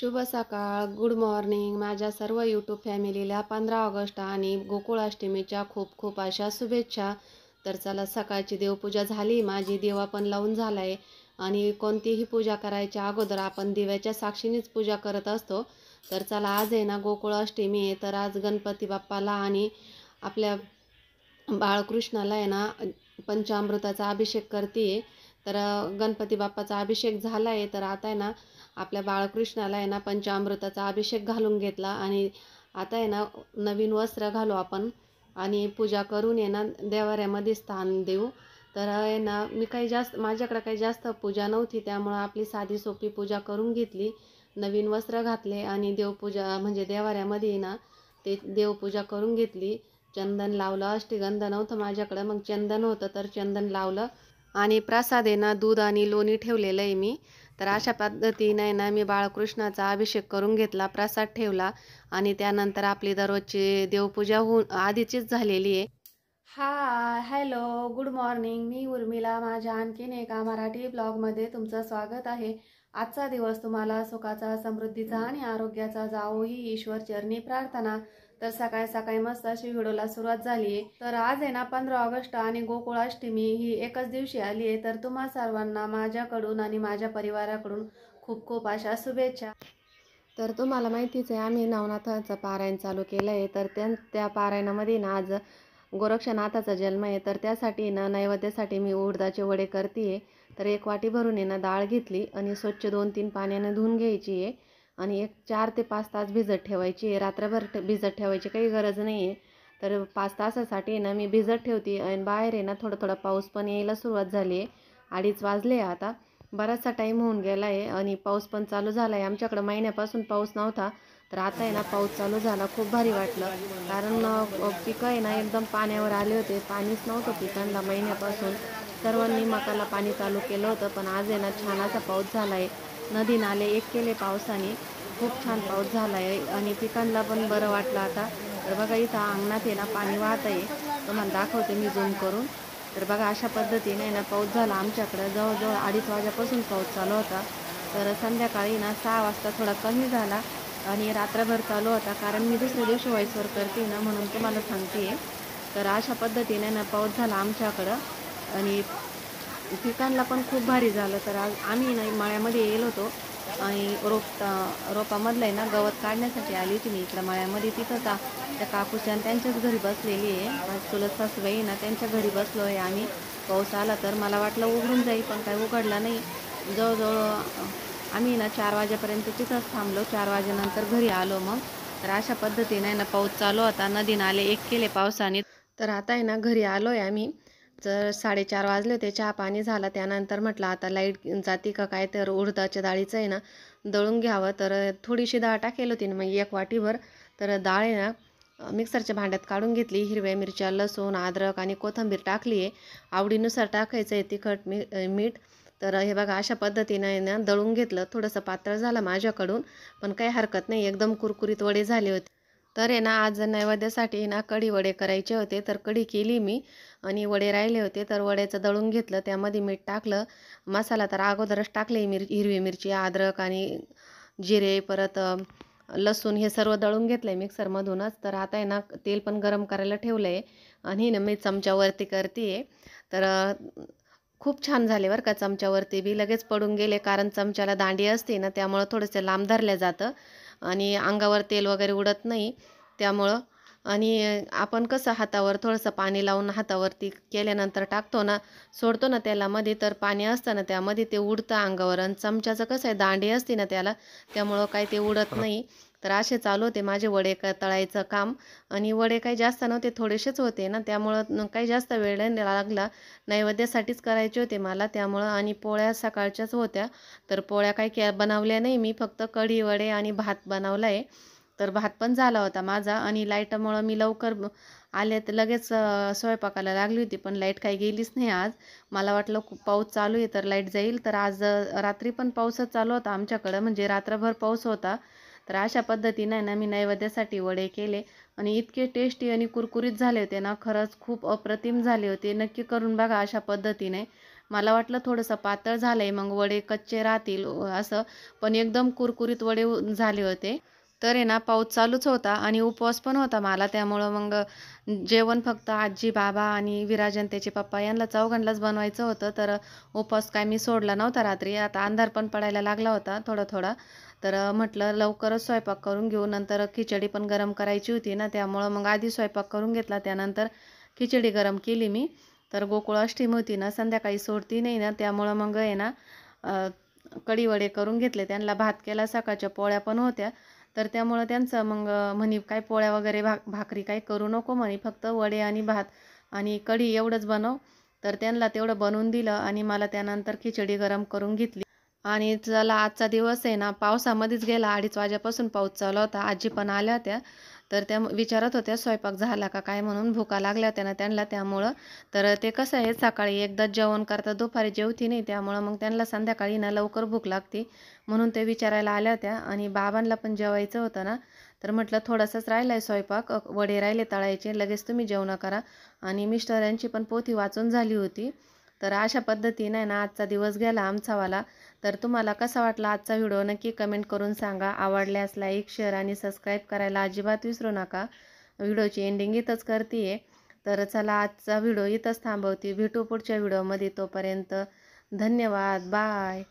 शुभ सकाळ, good morning माझ्या सर्व यूट्यूब फॅमिलीला 15 ऑगस्ट आणि गोकुळाष्टमीच्या खूप खूप अशा शुभेच्छा. तर चला सकाळची देवपूजा झाली, माझी देवा पण लावून झालाय आणि कोणतीही पूजा करायच्या अगोदर आपण दिव्याच्या साक्षीनेच पूजा करत असतो. तर चला आज आहे ना गोकुळाष्टमी आहे, तर आज गणपती बाप्पाला आणि आपल्या बाळकृष्णाला आहे ना पंचामृताचा अभिषेक करते. तर गणपती बाप्पाचा अभिषेक झाला आहे, तर आता आहे ना आपल्या बाळकृष्णाला आहे ना पंचामृताचा अभिषेक घालून घेतला आणि आता आहे ना नवीन वस्त्र घालू आपण आणि पूजा करून आहे ना देवाऱ्यामध्ये स्थान देऊ. तर आहे ना मी माझ्याकडे काही जास्त पूजा नव्हती, त्यामुळं आपली साधी सोपी पूजा करून घेतली. नवीन वस्त्र घातले आणि देवपूजा म्हणजे देवाऱ्यामध्ये ना ते देवपूजा करून घेतली. चंदन लावलं, अष्टगंध नव्हतं माझ्याकडं, मग चंदन होतं तर चंदन लावलं आणि प्रसाद आहे ना दूध आणि लोणी ठेवलेलं आहे मी. तर अशा पद्धतीने ना मी बाळकृष्णाचा अभिषेक करून घेतला, प्रसाद ठेवला आणि त्यानंतर आपली दररोजची देवपूजा होऊन आधीचीच झालेली आहे. Hello, good morning. मी उर्मिला. माझ्या आणखीन एका मराठी ब्लॉगमध्ये तुमचं स्वागत आहे. आजचा दिवस तुम्हाला सुखाचा, समृद्धीचा आणि आरोग्याचा जावो ही ईश्वर चरणी प्रार्थना. तर सकाळी सकाळी मस्त अशी व्हिडिओला सुरुवात झाली आहे. तर आज आहे ना 15 ऑगस्ट आणि गोकुळाष्टमी ही एकच दिवशी आली आहे. तर तुम्हा सर्वांना माझ्याकडून आणि माझ्या परिवाराकडून खूप खूप अशा शुभेच्छा. तर तुम्हाला माहितीच आहे आम्ही नवनाथाचं पारायण चालू केलं आहे. तर त्या पारायणामध्ये ना आज गोरक्षनाथाचा जन्म आहे, तर त्यासाठी ना नैवेद्यासाठी मी उडदाचे वडे करते आहे. तर एक वाटी भरून आहे ना डाळ घेतली आणि स्वच्छ 2-3 पाण्याने धुवून घ्यायची आहे आणि एक 4 ते 5 तास भिजत ठेवायची आहे. रात्रभर भिजत ठेवायची काही गरज नाही आहे. तर 5 तासासाठी ना मी भिजत ठेवते आणि बाहेर आहे ना थोडा थोडा पाऊस पण यायला सुरुवात झाली आहे. 2:30 वाजले आता. बराचसा टाईम होऊन गेला आहे आणि पाऊस पण चालू झाला आहे. आमच्याकडं महिन्यापासून पाऊस नव्हता, तर आता आहे ना पाऊस चालू झाला. खूप भारी वाटलं, कारण पिकं आहे ना एकदम पाण्यावर आले होते. पाणीच नव्हतं पिकांना महिन्यापासून. सर्वांनी मकाला पाणी चालू केलं होतं, पण आज आहे ना छान असा पाऊस झाला आहे. नदी नाले एक केले पावसाने. खूप छान पाऊस झाला आहे आणि पिकांना पण बरं वाटलं आता. तर बघा इथं अंगणात आहे ना पाणी वाहत आहे, तुम्हाला दाखवते मी झूम करून. तर बघा अशा पद्धतीने ना पाऊस झाला आमच्याकडं. जवळजवळ 2:30 वाजेपासून पाऊस चालू होता. तर संध्याकाळी ना 6 वाजता थोडा कमी झाला आणि रात्रभर चालू होता, कारण मी दुसऱ्या दिवशी व्हॉइसवर करते ना म्हणून तुम्हाला सांगते. तर अशा पद्धतीने ना पाऊस झाला आमच्याकडं आणि पिकांना पण खूप भारी झालं. तर आज आम्ही ना मळ्यामध्ये येलो होतो आणि रोपामधलं आहे ना गवत काढण्यासाठी आली होती मी इकडं मळ्यामध्ये. तिथं त्या काकूच्या त्यांच्याच घरी बसलेली आहे. माझी चुलत सासूबाई ना त्यांच्या घरी बसलो आहे आम्ही. पाऊस आला तर मला वाटलं उघडून जाईल, पण काही उघडला नाही. जवळजवळ आम्ही ना 4 वाजेपर्यंत तिथंच थांबलो. 4 वाजेनंतर घरी आलो मग. तर अशा पद्धतीने ना पाऊस चालू होता. नदी नाले एक केले पावसाने. तर आता आहे ना घरी आलो आहे आम्ही. तर 4:30 वाजले होते. चहा पाणी झाला. त्यानंतर म्हटलं आता लाईट जाती का काय, तर उडदाच्या डाळीचं आहे ना दळून घ्यावं. तर थोडीशी डाळ टाकेल होती ना मग 1 वाटीभर. तर डाळ आहे ना मिक्सरच्या भांड्यात काढून घेतली. हिरव्या मिरच्या, लसूण, अद्रक आणि कोथिंबीर टाकली आहे. आवडीनुसार टाकायचं आहे तिखट, मीठ. तर हे बघा अशा पद्धतीनं आहे ना दळून घेतलं. थोडंसं पातळ झालं माझ्याकडून, पण काही हरकत नाही, एकदम कुरकुरीत वडे झाले होते. तर आहे ना आज नैवेद्यासाठी ना कढी वडे करायचे होते, तर कढी केली मी आणि वडे राहिले होते. तर वड्याचं दळून घेतलं, त्यामध्ये मीठ टाकलं. मसाला तर अगोदरच टाकले, हिरवी मिरची, अद्रक आणि जिरे, परत लसूण हे सर्व दळून घेतलं आहे मिक्सरमधूनच. तर आता आहे ना तेल पण गरम करायला ठेवलं आहे आणि ना मी चमच्यावरती करते आहे. तर खूप छान झाले बरं का. चमच्यावरती बी लगेच पडून गेले, कारण चमच्याला दांडी असते ना त्यामुळं थोडंसं लांब धरलं जातं आणि अंगावर तेल वगैरे उडत नाही त्यामुळं. आणि आपण कसं हातावर थोडंसं पाणी लावून हातावरती केल्यानंतर टाकतो ना, सोडतो ना तेलामध्ये, तर पाणी असतं ना त्यामध्ये ते उडतं अंगावर. आणि चमच्याचं कसं आहे दांडी असते ना त्याला, त्यामुळं काही ते उडत नाही. तर असे चालू होते माझे वडे तळायचं काम. आणि वडे काही जास्त नव्हते, थोडेसेच होते ना, त्यामुळं काही जास्त वेळ नाही लागला. नैवेद्यासाठीच करायचे होते मला त्यामुळं. आणि पोळ्या सकाळच्याच होत्या, तर पोळ्या काही बनवल्या नाही मी, फक्त कढी वडे आणि भात बनवला आहे. तर भात पण झाला होता माझा आणि लाईटमुळं मी लवकर आले, तर लगेच स्वयंपाकाला लागली होती, पण लाईट काही गेलीच नाही आज. मला वाटलं खूप पाऊस चालू आहे तर लाईट जाईल, तर आज रात्री पण पाऊसच चालू होता आमच्याकडं, म्हणजे रात्रभर पाऊस होता. तर अशा पद्धतीने ना मी नैवेद्यासाठी वडे केले आणि इतके टेस्टी आणि कुरकुरीत झाले होते ना, खरंच खूप अप्रतिम झाले होते. नक्की करून बघा अशा पद्धतीने. मला वाटलं थोडंसं पातळ झालं आहे, मग वडे कच्चे राहतील असं, पण एकदम कुरकुरीत वडे झाले होते. तर आहे ना पाऊस चालूच होता आणि उपवास पण होता मला, त्यामुळं मग जेवण फक्त आजी, बाबा आणि विराज आणि त्याचे पप्पा यांना चौघांनाच बनवायचं होतं. तर उपवास काय मी सोडला नव्हता रात्री. आता अंधार पण पडायला लागला होता थोडा थोडा. तर म्हटलं लवकरच स्वयंपाक करून घेऊ, नंतर खिचडी पण गरम करायची होती ना, त्यामुळं मग आधी स्वयंपाक करून घेतला, त्यानंतर खिचडी गरम केली मी. तर गोकुळाष्टमी होती ना, संध्याकाळी सोडती नाही ना, त्यामुळं मग आहे ना कढी वडे करून घेतले. त्यांना भात केला, सकाळच्या पोळ्या पण होत्या. तर त्यामुळं त्यांचं मग म्हणे काय पोळ्या वगैरे भाकरी काही करू नको म्हणे, फक्त वडे आणि भात आणि कढी एवढंच बनव. तर त्यांना तेवढं बनवून दिलं आणि मला त्यानंतर खिचडी गरम करून घेतली. आणि चला आजचा दिवस आहे ना पावसामध्येच गेला. 2:30 वाजेपासून पाऊस चालू होता. आजी पण आल्या होत्या. तर त्या विचारत होत्या स्वयंपाक झाला का काय म्हणून, भुका लागल्या होत्या ना त्यांना त्यामुळं. तर ते कसं आहे सकाळी एकदाच जेवण करतात, दुपारी जेवती नाही, त्यामुळं मग त्यांना संध्याकाळी ना लवकर भूक लागते, म्हणून ते विचारायला आल्या होत्या. आणि बाबांना पण जेवायचं होतं ना, तर म्हटलं थोडासाच राहिला आहे स्वयंपाक, वडे राहिले तळायचे, लगेच तुम्ही जेवण करा. आणि मिस्टरांची पण पोथी वाचून झाली होती. तर अशा पद्धतीने ना आजचा दिवस गेला आमचावाला. तर तुम्हाला कसा वाटला आजचा व्हिडिओ नक्की कमेंट करून सांगा. आवडल्यास लाईक, शेअर आणि सबस्क्राईब करायला अजिबात विसरू नका. व्हिडिओची एंडिंग इथंच करते. तर चला आजचा व्हिडिओ इथंच थांबवते. भेटू पुढच्या व्हिडिओमध्ये. तोपर्यंत धन्यवाद. बाय.